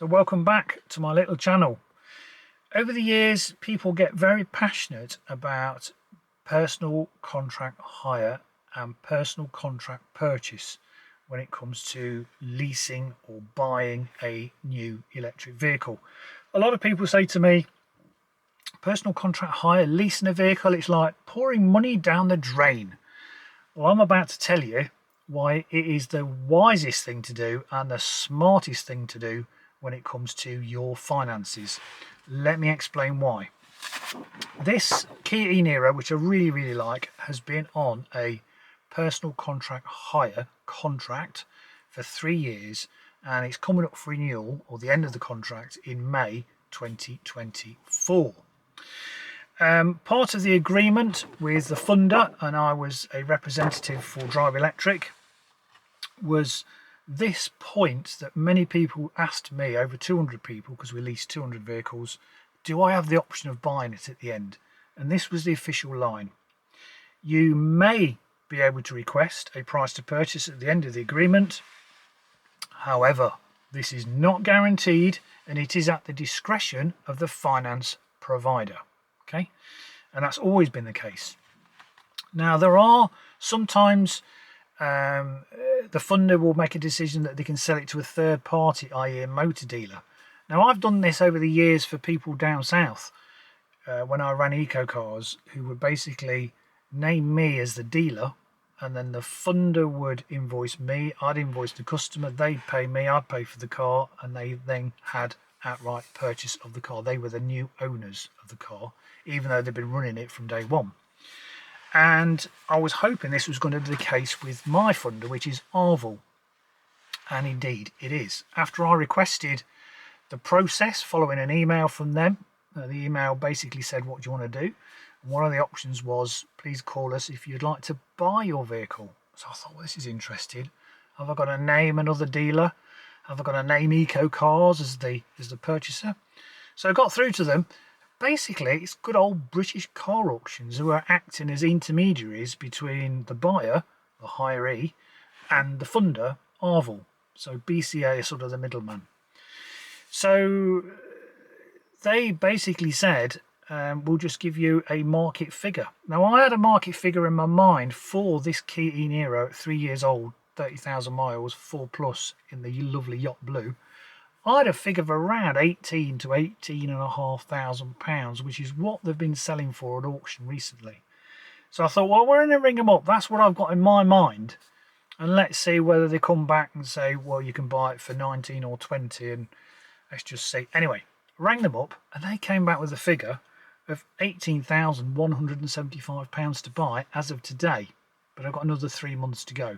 So welcome back to my little channel. Over the years, people get very passionate about personal contract hire and personal contract purchase when it comes to leasing or buying a new electric vehicle. A lot of people say to me, personal contract hire, leasing a vehicle, it's like pouring money down the drain. Well, I'm about to tell you why it is the wisest thing to do and the smartest thing to do when it comes to your finances. Let me explain why. This Kia e-Niro, which I really like, has been on a personal contract hire contract for 3 years, and it's coming up for renewal, or the end of the contract, in May 2024. Part of the agreement with the funder, and I was a representative for Drive Electric, was this point that many people asked me, over 200 people, because we leased 200 vehicles, do I have the option of buying it at the end? And this was the official line. You may be able to request a price to purchase at the end of the agreement. However, this is not guaranteed, and it is at the discretion of the finance provider. Okay, and that's always been the case. Now, there are sometimes the funder will make a decision that they can sell it to a third party, i.e. a motor dealer. Now, I've done this over the years for people down south when I ran Eco Cars, who would basically name me as the dealer, and then the funder would invoice me, I'd invoice the customer, they'd pay me, I'd pay for the car, and they then had outright purchase of the car. They were the new owners of the car, even though they've been running it from day one. And I was hoping this was going to be the case with my funder, which is 𝐷𝐒, and indeed it is. After I requested the process following an email from them, the email basically said, what do you want to do? And one of the options was, please call us if you'd like to buy your vehicle. So I thought, well, this is interesting. Have I got to name another dealer? Have I got to name Eco Cars as the purchaser? So I got through to them. Basically, it's good old British car auctions who are acting as intermediaries between the buyer, the hiree, and the funder, 𝐷𝐒. So BCA is sort of the middleman. So they basically said, we'll just give you a market figure. Now, I had a market figure in my mind for this Kia e-Niro at 3 years old, 30,000 miles, 4+ in the lovely yacht blue. I had a figure of around 18 to 18,500 pounds, which is what they've been selling for at auction recently. So I thought, well, we're going to ring them up. That's what I've got in my mind. And let's see whether they come back and say, well, you can buy it for 19 or 20. And let's just see. Anyway, rang them up, and they came back with a figure of £18,175 to buy as of today. But I've got another 3 months to go.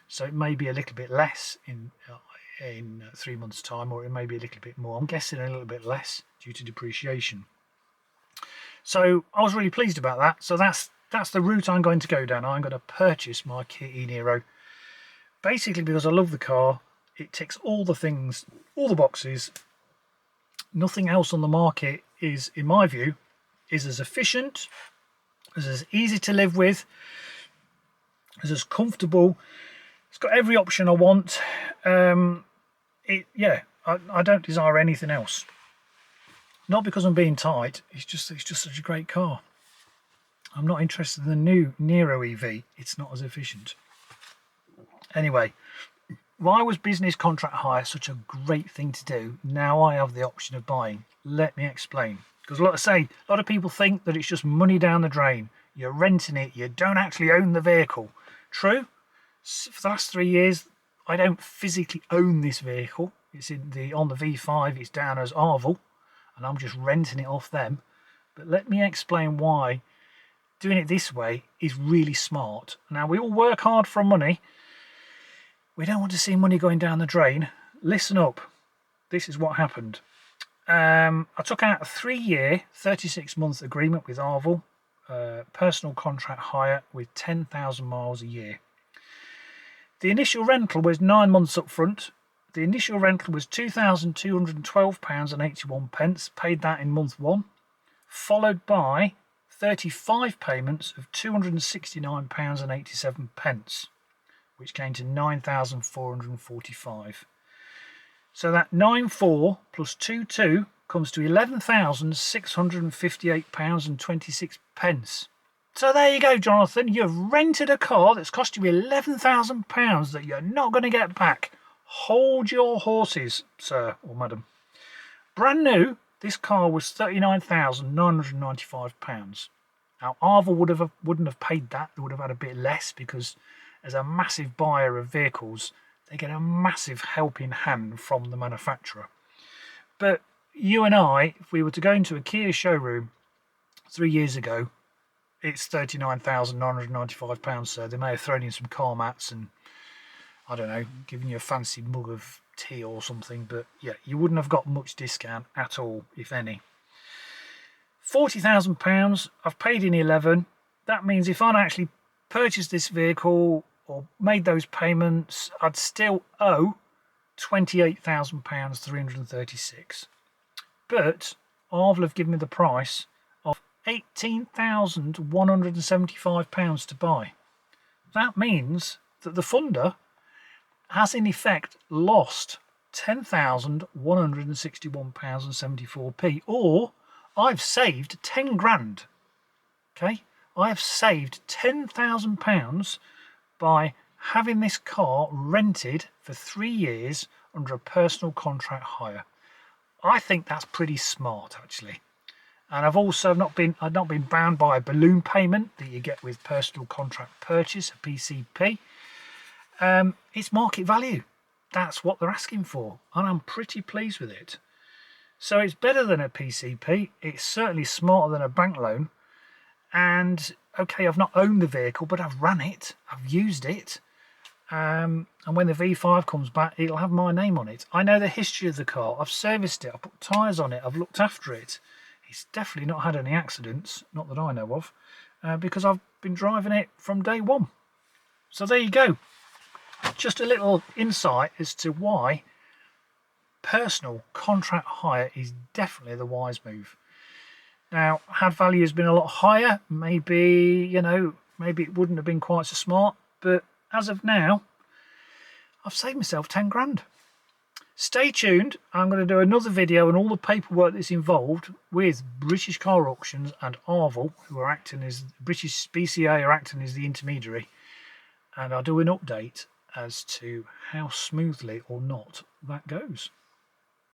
So it may be a little bit less in 3 months' time, or it may be a little bit more. I'm guessing a little bit less due to depreciation. So I was really pleased about that. So that's the route I'm going to go down. I'm going to purchase my Kia e-Niro, basically because I love the car. It ticks all the things, all the boxes. Nothing else on the market is, in my view, is as efficient, is as easy to live with, is as comfortable. It's got every option I want. I don't desire anything else. Not because I'm being tight. It's just such a great car. I'm not interested in the new Niro EV. It's not as efficient. Anyway, why was business contract hire such a great thing to do? Now I have the option of buying. Let me explain. Because like I say, a lot of people think that it's just money down the drain. You're renting it. You don't actually own the vehicle. True. For the last 3 years, I don't physically own this vehicle. It's on the V5. It's down as 𝐷𝐒, and I'm just renting it off them. But let me explain why doing it this way is really smart. Now, we all work hard for money. We don't want to see money going down the drain. Listen up. This is what happened. I took out a 3-year, 36-month agreement with 𝐷𝐒, personal contract hire with 10,000 miles a year. The initial rental was 9 months up front. The initial rental was £2,212.81, paid that in month 1, followed by 35 payments of £269.87, which came to £9,445. So that 9,4 plus 2,2 comes to £11,658.26. So there you go, Jonathan. You've rented a car that's cost you £11,000 that you're not going to get back. Hold your horses, sir or madam. Brand new, this car was £39,995. Now, 𝐴VL wouldn't have paid that. They would have had a bit less because as a massive buyer of vehicles, they get a massive helping hand from the manufacturer. But you and I, if we were to go into a Kia showroom 3 years ago, it's £39,995, so they may have thrown in some car mats and, I don't know, given you a fancy mug of tea or something, but yeah, you wouldn't have got much discount at all, if any. £40,000, I've paid in 11. That means if I'd actually purchased this vehicle or made those payments, I'd still owe £28,336. But 𝐴VL have given me the price of £18,175 to buy. That means that the funder has in effect lost £10,161.74, or I've saved 10 grand. Okay, I have saved £10,000 by having this car rented for 3 years under a personal contract hire. I think that's pretty smart, actually. And I've also not been bound by a balloon payment that you get with personal contract purchase, a PCP. It's market value. That's what they're asking for, and I'm pretty pleased with it. So it's better than a PCP. It's certainly smarter than a bank loan. And okay, I've not owned the vehicle, but I've run it, I've used it. And when the V5 comes back, it'll have my name on it. I know the history of the car. I've serviced it. I've put tyres on it. I've looked after it. It's definitely not had any accidents, not that I know of, because I've been driving it from day one. So there you go. Just a little insight as to why personal contract hire is definitely the wise move. Now, had value has been a lot higher, maybe, you know, maybe it wouldn't have been quite so smart, but as of now, I've saved myself 10 grand. Stay tuned. I'm going to do another video on all the paperwork that's involved with British Car Auctions and 𝐴VL, who are acting as British BCA are acting as the intermediary, and I'll do an update as to how smoothly or not that goes.